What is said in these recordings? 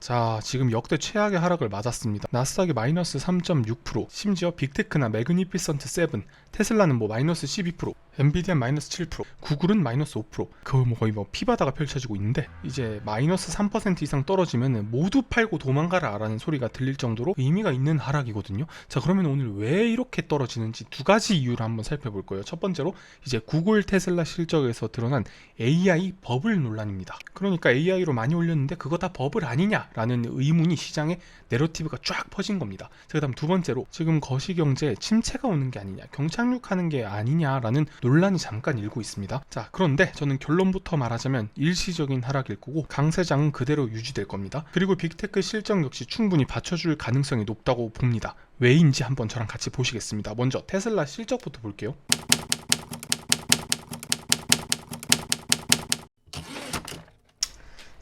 자, 지금 역대 최악의 하락을 맞았습니다. 나스닥이 마이너스 3.6%, 심지어 빅테크나 매그니피선트 7, 테슬라는 뭐 마이너스 12%, 엔비디아 마이너스 7%, 구글은 마이너스 5%. 그거 뭐 거의 뭐 피바다가 펼쳐지고 있는데, 이제 마이너스 3% 이상 떨어지면 모두 팔고 도망가라 라는 소리가 들릴 정도로 의미가 있는 하락이거든요. 자, 그러면 오늘 왜 이렇게 떨어지는지 두 가지 이유를 한번 살펴볼 거예요. 첫 번째로 이제 구글 테슬라 실적에서 드러난 AI 버블 논란입니다. 그러니까 AI로 많이 올렸는데 그거 다 버블 아니냐 라는 의문이 시장에 내러티브가 쫙 퍼진 겁니다. 그 다음 두 번째로 지금 거시경제에 침체가 오는 게 아니냐, 경착륙하는 게 아니냐라는 논란이 잠깐 일고 있습니다. 자, 그런데 저는 결론부터 말하자면 일시적인 하락일 거고 강세장은 그대로 유지될 겁니다. 그리고 빅테크 실적 역시 충분히 받쳐줄 가능성이 높다고 봅니다. 왜인지 한번 저랑 같이 보시겠습니다. 먼저 테슬라 실적부터 볼게요.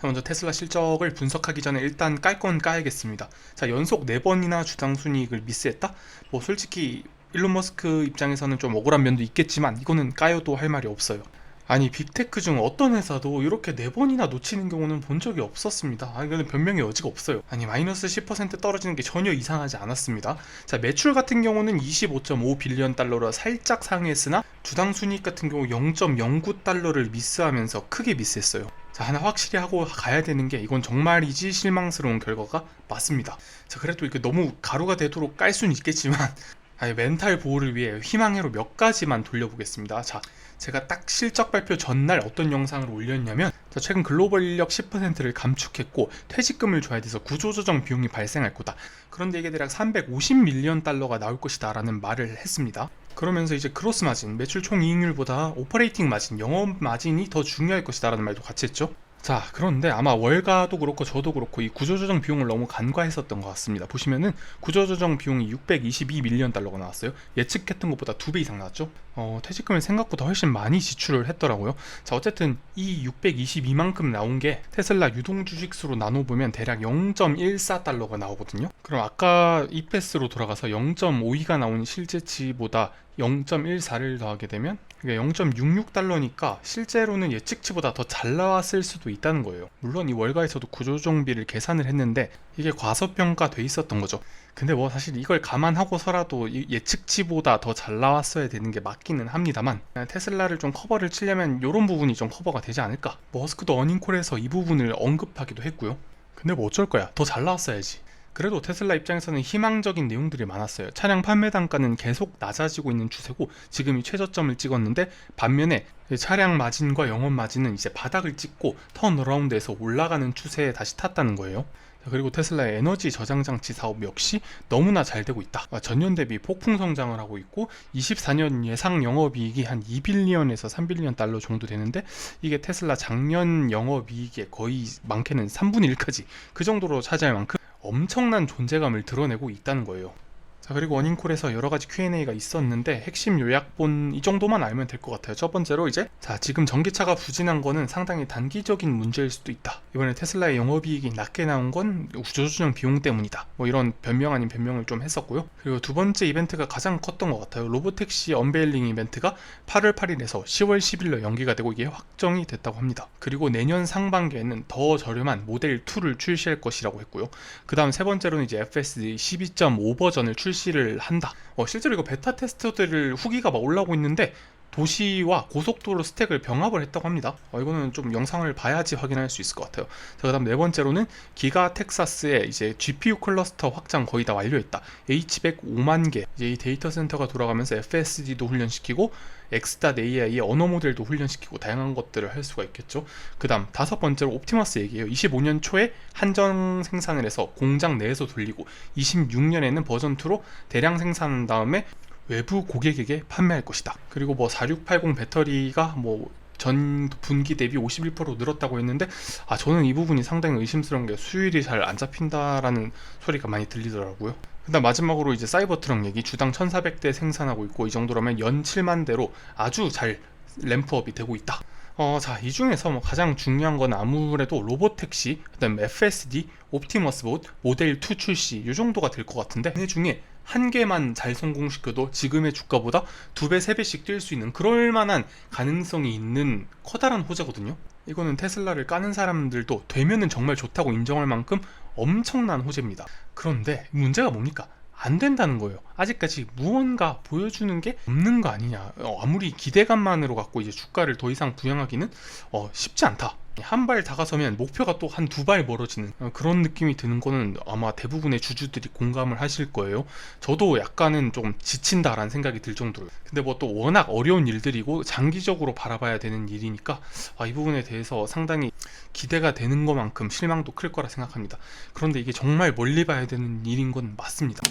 먼저 테슬라 실적을 분석하기 전에 일단 깔 건 까야겠습니다. 자, 연속 4번이나 주당 순이익을 미스했다? 뭐 솔직히 일론 머스크 입장에서는 좀 억울한 면도 있겠지만 이거는 까여도 할 말이 없어요. 아니, 빅테크 중 어떤 회사도 이렇게 4번이나 놓치는 경우는 본 적이 없었습니다. 이거는 변명의 여지가 없어요. 아니, 마이너스 10% 떨어지는 게 전혀 이상하지 않았습니다. 자, 매출 같은 경우는 25.5 빌리언 달러로 살짝 상회했으나 주당 순이익 같은 경우 0.09 달러를 미스하면서 크게 미스했어요. 자, 하나 확실히 하고 가야 되는 게 이건 정말이지 실망스러운 결과가 맞습니다. 자, 그래도 이렇게 너무 가루가 되도록 깔 수는 있겠지만 멘탈 보호를 위해 희망회로 몇 가지만 돌려보겠습니다. 자, 제가 딱 실적 발표 전날 어떤 영상을 올렸냐면, 자, 최근 글로벌 인력 10%를 감축했고 퇴직금을 줘야 돼서 구조조정 비용이 발생할 거다. 그런데 이게 대략 350밀리언 달러가 나올 것이다 라는 말을 했습니다. 그러면서 이제 크로스 마진, 매출 총이익률보다 오퍼레이팅 마진, 영업 마진이 더 중요할 것이다 라는 말도 같이 했죠. 자, 그런데 아마 월가도 그렇고 저도 그렇고 이 구조조정 비용을 너무 간과했었던 것 같습니다. 보시면은 구조조정 비용이 622밀리언 달러가 나왔어요. 예측했던 것보다 2배 이상 나왔죠. 퇴직금을 생각보다 훨씬 많이 지출을 했더라고요. 자, 어쨌든 이 622만큼 나온 게 테슬라 유동 주식수로 나눠보면 대략 0.14달러가 나오거든요. 그럼 아까 EPS로 돌아가서 0.52가 나온 실제치보다 0.14를 더하게 되면 이게 0.66달러니까 실제로는 예측치보다 더 잘 나왔을 수도 있다는 거예요. 물론 이 월가에서도 구조조정비를 계산을 했는데 이게 과소평가돼 있었던 거죠. 근데 뭐 사실 이걸 감안하고서라도 예측치보다 더 잘 나왔어야 되는 게 맞기는 합니다만, 테슬라를 좀 커버를 치려면 이런 부분이 좀 커버가 되지 않을까. 머스크도 어닝콜에서 이 부분을 언급하기도 했고요. 근데 뭐 어쩔 거야, 더 잘 나왔어야지. 그래도 테슬라 입장에서는 희망적인 내용들이 많았어요. 차량 판매 단가는 계속 낮아지고 있는 추세고 지금이 최저점을 찍었는데, 반면에 차량 마진과 영업 마진은 이제 바닥을 찍고 턴어라운드에서 올라가는 추세에 다시 탔다는 거예요. 그리고 테슬라의 에너지 저장 장치 사업 역시 너무나 잘 되고 있다. 전년 대비 폭풍 성장을 하고 있고 24년 예상 영업이익이 한 2빌리언에서 3빌리언 달러 정도 되는데, 이게 테슬라 작년 영업이익의 거의 많게는 3분의 1까지 그 정도로 차지할 만큼 엄청난 존재감을 드러내고 있다는 거예요. 자, 그리고 어닝콜에서 여러가지 Q&A가 있었는데 핵심 요약본 이 정도만 알면 될 것 같아요. 첫 번째로 이제, 자, 지금 전기차가 부진한 거는 상당히 단기적인 문제일 수도 있다. 이번에 테슬라의 영업이익이 낮게 나온 건 구조조정 비용 때문이다. 뭐 이런 변명 아닌 변명을 좀 했었고요. 그리고 두 번째 이벤트가 가장 컸던 것 같아요. 로보택시 언베일링 이벤트가 8월 8일에서 10월 10일로 연기가 되고 이게 확정이 됐다고 합니다. 그리고 내년 상반기에는 더 저렴한 모델 2를 출시할 것이라고 했고요. 그 다음 세 번째로는 이제 FSD 12.5 버전을 출시를 한다. 실제로 이거 베타 테스터들 후기가 막 올라오고 있는데 도시와 고속도로 스택을 병합을 했다고 합니다. 이거는 좀 영상을 봐야지 확인할 수 있을 것 같아요. 자, 그다음 네 번째로는 기가 텍사스에 이제 GPU 클러스터 확장 거의 다 완료했다. H100 5만 개, 이제 이 데이터 센터가 돌아가면서 FSD도 훈련시키고 X.AI의 언어 모델도 훈련시키고 다양한 것들을 할 수가 있겠죠. 그 다음 다섯 번째로 옵티머스 얘기예요. 25년 초에 한정 생산을 해서 공장 내에서 돌리고 26년에는 버전 2로 대량 생산한 다음에 외부 고객에게 판매할 것이다. 그리고 뭐 4680 배터리가 뭐 전 분기 대비 51% 늘었다고 했는데, 저는 이 부분이 상당히 의심스러운 게 수율이 잘 안 잡힌다라는 소리가 많이 들리더라고요. 그다음 마지막으로 이제 사이버트럭 얘기, 주당 1400대 생산하고 있고 이 정도라면 연 7만 대로 아주 잘 램프업이 되고 있다. 자, 이 중에서 뭐 가장 중요한 건 아무래도 로보택시, 그다음 FSD, 옵티머스 봇, 모델 2 출시 이 정도가 될 것 같은데, 그 중에 한 개만 잘 성공시켜도 지금의 주가보다 2배, 3배씩 뛸 수 있는 그럴 만한 가능성이 있는 커다란 호재거든요. 이거는 테슬라를 까는 사람들도 되면은 정말 좋다고 인정할 만큼 엄청난 호재입니다. 그런데 문제가 뭡니까? 안 된다는 거예요. 아직까지 무언가 보여주는 게 없는 거 아니냐. 아무리 기대감만으로 갖고 이제 주가를 더 이상 부양하기는 쉽지 않다. 한 발 다가서면 목표가 또 한 두 발 멀어지는 그런 느낌이 드는 거는 아마 대부분의 주주들이 공감을 하실 거예요. 저도 약간은 좀 지친다라는 생각이 들 정도로. 근데 뭐 또 워낙 어려운 일들이고 장기적으로 바라봐야 되는 일이니까 이 부분에 대해서 상당히 기대가 되는 것만큼 실망도 클 거라 생각합니다. 그런데 이게 정말 멀리 봐야 되는 일인 건 맞습니다.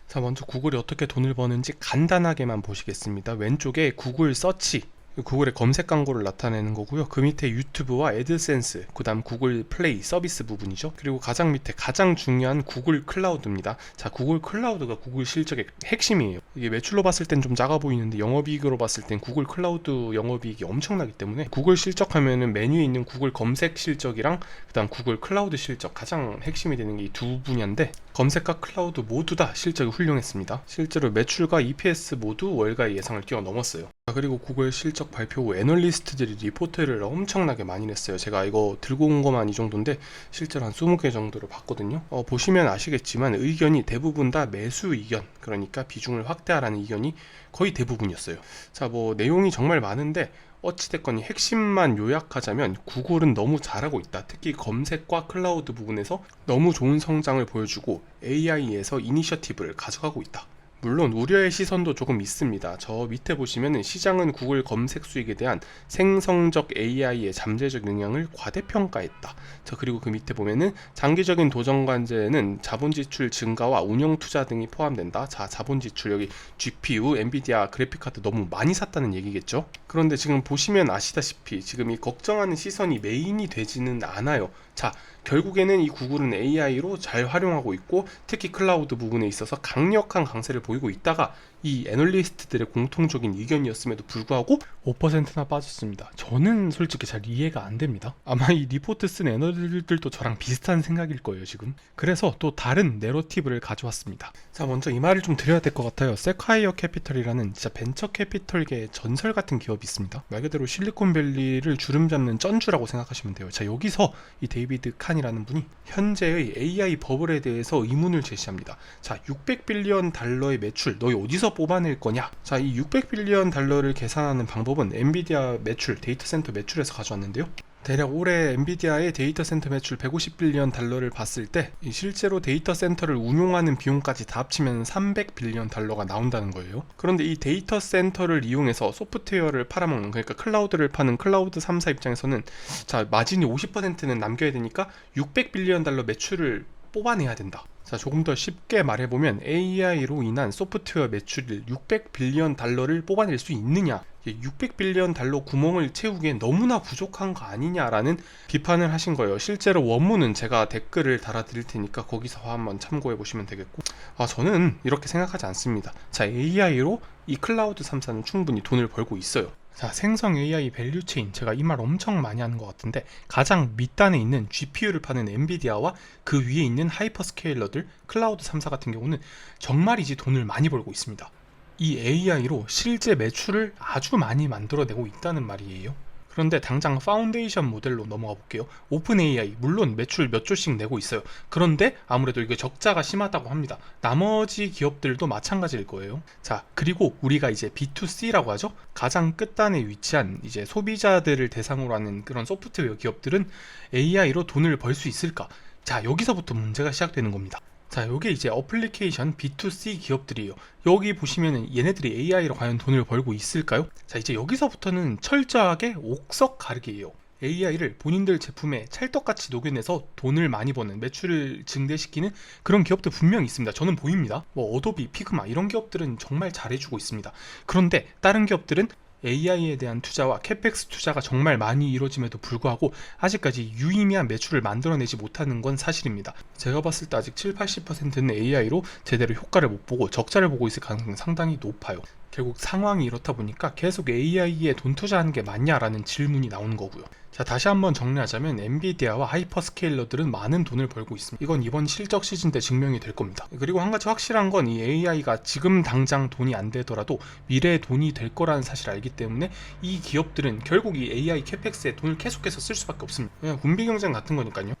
자, 먼저 구글이 어떻게 돈을 버는지 간단하게만 보시겠습니다. 왼쪽에 구글 서치, 구글의 검색 광고를 나타내는 거고요. 그 밑에 유튜브와 애드센스, 그 다음 구글 플레이 서비스 부분이죠. 그리고 가장 밑에 가장 중요한 구글 클라우드입니다. 자, 구글 클라우드가 구글 실적의 핵심이에요. 이게 매출로 봤을 땐 좀 작아 보이는데 영업이익으로 봤을 땐 구글 클라우드 영업이익이 엄청나기 때문에 구글 실적하면은 메뉴에 있는 구글 검색 실적이랑 그 다음 구글 클라우드 실적, 가장 핵심이 되는 게 이 두 분야인데, 검색과 클라우드 모두 다 실적이 훌륭했습니다. 실제로 매출과 EPS 모두 월가의 예상을 뛰어넘었어요. 그리고 구글 실적 발표 후 애널리스트들이 리포트를 엄청나게 많이 냈어요. 제가 이거 들고 온 것만 이 정도인데 실제로 한 20개 정도를 봤거든요. 보시면 아시겠지만 의견이 대부분 다 매수 의견, 그러니까 비중을 확대하라는 의견이 거의 대부분이었어요. 자, 뭐 내용이 정말 많은데 어찌됐건 핵심만 요약하자면 구글은 너무 잘하고 있다. 특히 검색과 클라우드 부분에서 너무 좋은 성장을 보여주고 AI에서 이니셔티브를 가져가고 있다. 물론 우려의 시선도 조금 있습니다. 저 밑에 보시면은 시장은 구글 검색 수익에 대한 생성적 AI의 잠재적 영향을 과대평가했다. 그리고 그 밑에 보면은 장기적인 도전 관제에는 자본 지출 증가와 운영 투자 등이 포함된다. 자, 자본 지출, 여기 GPU, 엔비디아 그래픽카드 너무 많이 샀다는 얘기겠죠. 그런데 지금 보시면 아시다시피 지금 이 걱정하는 시선이 메인이 되지는 않아요. 자, 결국에는 이 구글은 AI로 잘 활용하고 있고 특히 클라우드 부분에 있어서 강력한 강세를 보이고 있다가 이 애널리스트들의 공통적인 의견이었음에도 불구하고 5%나 빠졌습니다. 저는 솔직히 잘 이해가 안 됩니다. 아마 이 리포트 쓴 애널들도 저랑 비슷한 생각일 거예요 지금. 그래서 또 다른 내러티브를 가져왔습니다. 자, 먼저 이 말을 좀 드려야 될 것 같아요. 세콰이어 캐피털이라는 진짜 벤처 캐피털계의 전설 같은 기업이 있습니다. 말 그대로 실리콘밸리를 주름 잡는 쩐주라고 생각하시면 돼요. 자, 여기서 이 데이비드 칸이라는 분이 현재의 AI 버블에 대해서 의문을 제시합니다. 자, 600빌리언 달러의 매출 너희 어디서 뽑아낼 거냐? 자, 이 600빌리언 달러를 계산하는 방법은 엔비디아 매출, 데이터 센터 매출에서 가져왔는데요. 대략 올해 엔비디아의 데이터 센터 매출 150빌리언 달러를 봤을 때 실제로 데이터 센터를 운용하는 비용까지 다 합치면 300빌리언 달러가 나온다는 거예요. 그런데 이 데이터 센터를 이용해서 소프트웨어를 팔아먹는, 그러니까 클라우드를 파는 클라우드 3사 입장에서는 자, 마진이 50%는 남겨야 되니까 600빌리언 달러 매출을 뽑아내야 된다. 자, 조금 더 쉽게 말해보면 AI로 인한 소프트웨어 매출 600빌리언 달러를 뽑아낼 수 있느냐, 600빌리언 달러 구멍을 채우기엔 너무나 부족한 거 아니냐라는 비판을 하신 거예요. 실제로 원문은 제가 댓글을 달아드릴 테니까 거기서 한번 참고해 보시면 되겠고, 저는 이렇게 생각하지 않습니다. 자, AI로 이 클라우드 3사는 충분히 돈을 벌고 있어요. 자, 생성 AI 밸류체인, 제가 이 말 엄청 많이 하는 것 같은데 가장 밑단에 있는 GPU를 파는 엔비디아와 그 위에 있는 하이퍼스케일러들, 클라우드 3사 같은 경우는 정말이지 돈을 많이 벌고 있습니다. 이 AI로 실제 매출을 아주 많이 만들어내고 있다는 말이에요. 그런데 당장 파운데이션 모델로 넘어가 볼게요. 오픈 AI 물론 매출 몇 조씩 내고 있어요. 그런데 아무래도 이게 적자가 심하다고 합니다. 나머지 기업들도 마찬가지일 거예요. 자, 그리고 우리가 이제 B2C라고 하죠. 가장 끝단에 위치한 이제 소비자들을 대상으로 하는 그런 소프트웨어 기업들은 AI로 돈을 벌 수 있을까? 자, 여기서부터 문제가 시작되는 겁니다. 자, 요게 이제 어플리케이션 B2C 기업들이에요. 여기 보시면은 얘네들이 AI로 과연 돈을 벌고 있을까요? 자, 이제 여기서부터는 철저하게 옥석 가르기예요. AI를 본인들 제품에 찰떡같이 녹여내서 돈을 많이 버는, 매출을 증대시키는 그런 기업도 분명히 있습니다. 저는 보입니다. 뭐 어도비, 피그마 이런 기업들은 정말 잘해주고 있습니다. 그런데 다른 기업들은 AI에 대한 투자와 캐펙스 투자가 정말 많이 이루어짐에도 불구하고 아직까지 유의미한 매출을 만들어내지 못하는 건 사실입니다. 제가 봤을 때 아직 7-80%는 AI로 제대로 효과를 못 보고 적자를 보고 있을 가능성이 상당히 높아요. 결국 상황이 이렇다 보니까 계속 AI에 돈 투자하는 게 맞냐라는 질문이 나오는 거고요. 자, 다시 한번 정리하자면 엔비디아와 하이퍼스케일러들은 많은 돈을 벌고 있습니다. 이건 이번 실적 시즌 때 증명이 될 겁니다. 그리고 한 가지 확실한 건 이 AI가 지금 당장 돈이 안 되더라도 미래에 돈이 될 거라는 사실을 알기 때문에 이 기업들은 결국 이 AI 캐펙스에 돈을 계속해서 쓸 수밖에 없습니다. 그냥 군비 경쟁 같은 거니까요.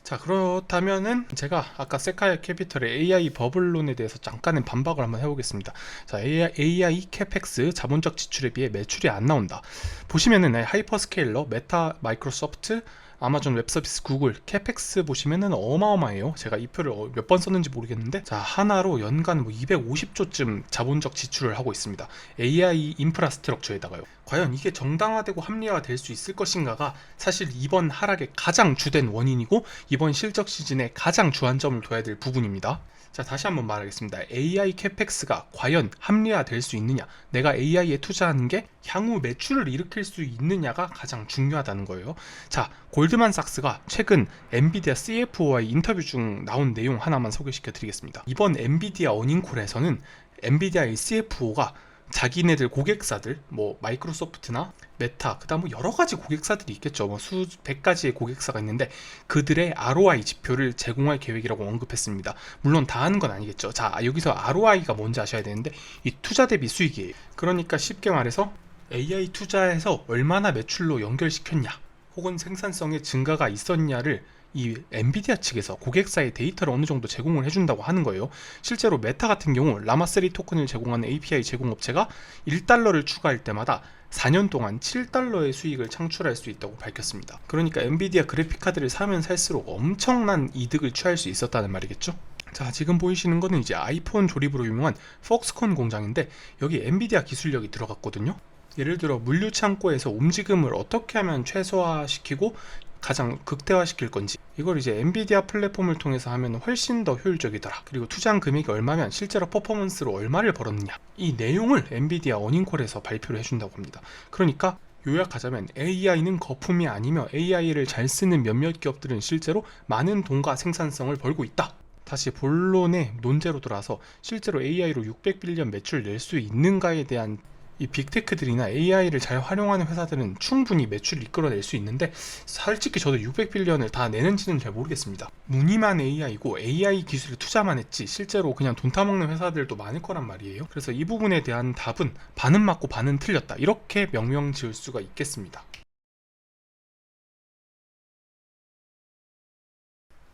자, 그렇다면은 제가 아까 세카이아 캐피털의 AI 버블론에 대해서 잠깐의 반박을 한번 해보겠습니다. 자, AI 캐펙스 자본적 지출에 비해 매출이 안 나온다. 보시면은 하이퍼스케일러, 메타, 마이크로소프트, 아마존 웹서비스, 구글, 캐펙스 보시면은 어마어마해요. 제가 이 표를 몇 번 썼는지 모르겠는데, 자, 하나로 연간 뭐 250조쯤 자본적 지출을 하고 있습니다. AI 인프라스트럭처에다가요. 과연 이게 정당화되고 합리화가 될 수 있을 것인가가 사실 이번 하락의 가장 주된 원인이고 이번 실적 시즌에 가장 주안점을 둬야 될 부분입니다. 자, 다시 한번 말하겠습니다. AI 캐펙스가 과연 합리화될 수 있느냐, 내가 AI에 투자하는 게 향후 매출을 일으킬 수 있느냐가 가장 중요하다는 거예요. 자, 골드만삭스가 최근 엔비디아 CFO와의 인터뷰 중 나온 내용 하나만 소개시켜 드리겠습니다. 이번 엔비디아 어닝콜에서는 엔비디아의 CFO가 자기네들 고객사들, 뭐 마이크로소프트나 메타, 그다음 뭐 여러 가지 고객사들이 있겠죠. 뭐 수백 가지의 고객사가 있는데 그들의 ROI 지표를 제공할 계획이라고 언급했습니다. 물론 다 하는 건 아니겠죠. 자, 여기서 ROI가 뭔지 아셔야 되는데 이 투자 대비 수익이에요. 그러니까 쉽게 말해서 AI 투자에서 얼마나 매출로 연결시켰냐, 혹은 생산성의 증가가 있었냐를 이 엔비디아 측에서 고객사의 데이터를 어느 정도 제공을 해준다고 하는 거예요. 실제로 메타 같은 경우 라마3 토큰을 제공하는 API 제공업체가 1달러를 추가할 때마다 4년 동안 7달러의 수익을 창출할 수 있다고 밝혔습니다. 그러니까 엔비디아 그래픽카드를 사면 살수록 엄청난 이득을 취할 수 있었다는 말이겠죠. 자, 지금 보이시는 거는 이제 아이폰 조립으로 유명한 폭스콘 공장인데 여기 엔비디아 기술력이 들어갔거든요. 예를 들어 물류 창고에서 움직임을 어떻게 하면 최소화시키고 가장 극대화시킬 건지, 이걸 이제 엔비디아 플랫폼을 통해서 하면 훨씬 더 효율적이더라, 그리고 투자한 금액이 얼마면 실제로 퍼포먼스로 얼마를 벌었느냐, 이 내용을 엔비디아 어닝콜에서 발표를 해준다고 합니다. 그러니까 요약하자면 AI는 거품이 아니며 AI를 잘 쓰는 몇몇 기업들은 실제로 많은 돈과 생산성을 벌고 있다. 다시 본론의 논제로 돌아서 실제로 AI로 600빌리언 매출을 낼 수 있는가에 대한 이 빅테크들이나 AI를 잘 활용하는 회사들은 충분히 매출을 이끌어낼 수 있는데 솔직히 저도 600빌리언을 다 내는지는 잘 모르겠습니다. 무늬만 AI고 AI 기술에 투자만 했지 실제로 그냥 돈 타먹는 회사들도 많을 거란 말이에요. 그래서 이 부분에 대한 답은 반은 맞고 반은 틀렸다, 이렇게 명명 지을 수가 있겠습니다.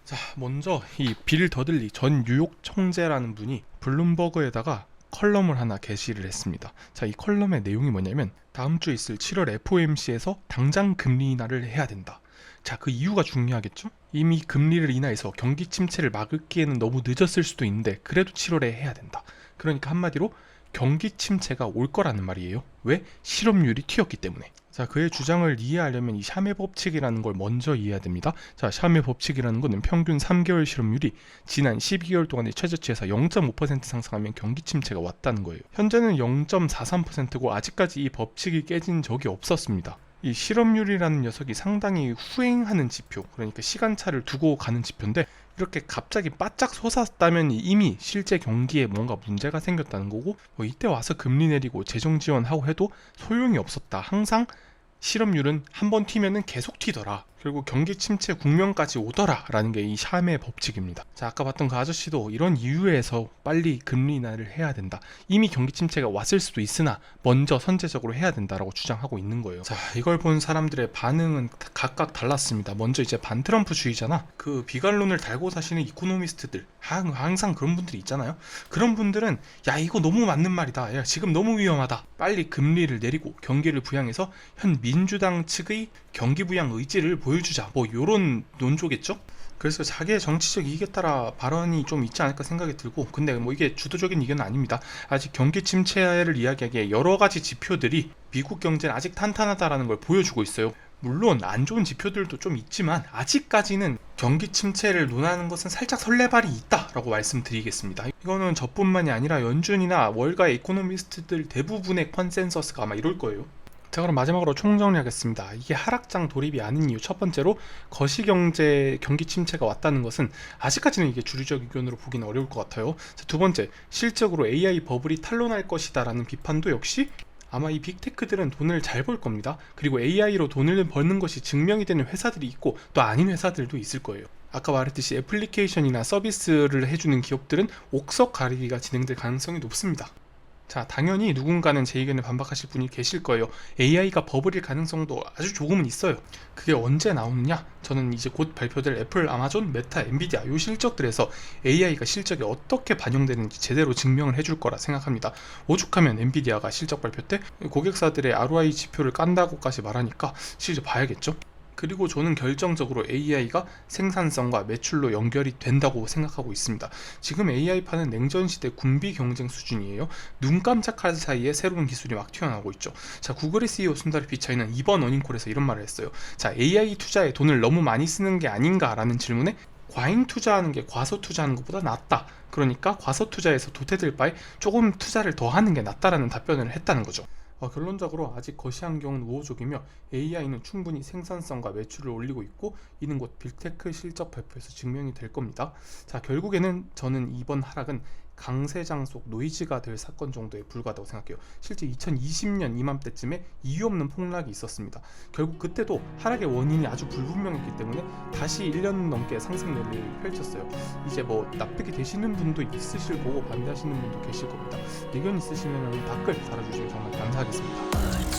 자, 먼저 이 빌 더들리 전 뉴욕 총재라는 분이 블룸버그에다가 컬럼을 하나 게시를 했습니다. 자, 이 컬럼의 내용이 뭐냐면 다음 주 있을 7월 FOMC에서 당장 금리 인하를 해야 된다. 자, 그 이유가 중요하겠죠? 이미 금리를 인하해서 경기 침체를 막기에는 너무 늦었을 수도 있는데 그래도 7월에 해야 된다. 그러니까 한마디로 경기 침체가 올 거라는 말이에요. 왜? 실업률이 튀었기 때문에. 자, 그의 주장을 이해하려면 이 샤메 법칙이라는 걸 먼저 이해해야 됩니다. 자, 샤메 법칙이라는 것은 평균 3개월 실업률이 지난 12개월 동안의 최저치에서 0.5% 상승하면 경기 침체가 왔다는 거예요. 현재는 0.43%고 아직까지 이 법칙이 깨진 적이 없었습니다. 이 실업률이라는 녀석이 상당히 후행하는 지표, 그러니까 시간차를 두고 가는 지표인데 이렇게 갑자기 바짝 솟았다면 이미 실제 경기에 뭔가 문제가 생겼다는 거고, 뭐 이때 와서 금리 내리고 재정 지원하고 해도 소용이 없었다. 항상 실업률은 한번 튀면은 계속 튀더라, 결국 경기 침체 국면까지 오더라 라는 게 이 샤메의 법칙입니다. 자, 아까 봤던 그 아저씨도 이런 이유에서 빨리 금리 인하를 해야 된다, 이미 경기 침체가 왔을 수도 있으나 먼저 선제적으로 해야 된다라고 주장하고 있는 거예요. 자, 이걸 본 사람들의 반응은 각각 달랐습니다. 먼저 이제 반트럼프주의자나 그 비관론을 달고 사시는 이코노미스트들, 항상 그런 분들이 있잖아요. 그런 분들은 야, 이거 너무 맞는 말이다, 야, 지금 너무 위험하다, 빨리 금리를 내리고 경기를 부양해서 현 민주당 측의 경기 부양 의지를 보여주자, 뭐 요런 논조겠죠? 그래서 자기의 정치적 이익에 따라 발언이 좀 있지 않을까 생각이 들고, 근데 뭐 이게 주도적인 의견은 아닙니다. 아직 경기 침체를 이야기하기에 여러 가지 지표들이 미국 경제는 아직 탄탄하다라는 걸 보여주고 있어요. 물론 안 좋은 지표들도 좀 있지만 아직까지는 경기 침체를 논하는 것은 살짝 설레발이 있다라고 말씀드리겠습니다. 이거는 저뿐만이 아니라 연준이나 월가 이코노미스트들 대부분의 컨센서스가 아마 이럴 거예요. 자, 그럼 마지막으로 총정리하겠습니다. 이게 하락장 돌입이 아닌 이유 첫 번째로 거시경제 경기 침체가 왔다는 것은 아직까지는 이게 주류적 의견으로 보기는 어려울 것 같아요. 자, 두 번째, 실적으로 AI 버블이 탄로날 것이다 라는 비판도 역시 아마 이 빅테크들은 돈을 잘 벌 겁니다. 그리고 AI로 돈을 버는 것이 증명이 되는 회사들이 있고 또 아닌 회사들도 있을 거예요. 아까 말했듯이 애플리케이션이나 서비스를 해주는 기업들은 옥석 가리기가 진행될 가능성이 높습니다. 자, 당연히 누군가는 제 의견에 반박하실 분이 계실 거예요. AI가 버블일 가능성도 아주 조금은 있어요. 그게 언제 나오느냐? 저는 이제 곧 발표될 애플, 아마존, 메타, 엔비디아 요 실적들에서 AI가 실적에 어떻게 반영되는지 제대로 증명을 해줄 거라 생각합니다. 오죽하면 엔비디아가 실적 발표 때 고객사들의 ROI 지표를 깐다고까지 말하니까 실제 봐야겠죠? 그리고 저는 결정적으로 AI가 생산성과 매출로 연결이 된다고 생각하고 있습니다. 지금 AI파는 냉전시대 군비 경쟁 수준이에요. 눈 깜짝할 사이에 새로운 기술이 막 튀어나오고 있죠. 자, 구글의 CEO 순다르 피차이는 이번 어닝콜에서 이런 말을 했어요. 자, AI 투자에 돈을 너무 많이 쓰는 게 아닌가라는 질문에 과잉 투자하는 게 과소 투자하는 것보다 낫다. 그러니까 과소 투자에서 도태될 바에 조금 투자를 더 하는 게 낫다라는 답변을 했다는 거죠. 결론적으로 아직 거시안경은 우호적이며 AI는 충분히 생산성과 매출을 올리고 있고 이는 곧 빅테크 실적 발표에서 증명이 될 겁니다. 자, 결국에는 저는 이번 하락은 강세장 속 노이즈가 될 사건 정도에 불과하다고 생각해요. 실제 2020년 이맘때쯤에 이유 없는 폭락이 있었습니다. 결국 그때도 하락의 원인이 아주 불분명했기 때문에 다시 1년 넘게 상승 랠리를 펼쳤어요. 이제 뭐 납득이 되시는 분도 있으실 거고 반대하시는 분도 계실 겁니다. 의견 있으시면 댓글 달아주시면 정말 감사하겠습니다.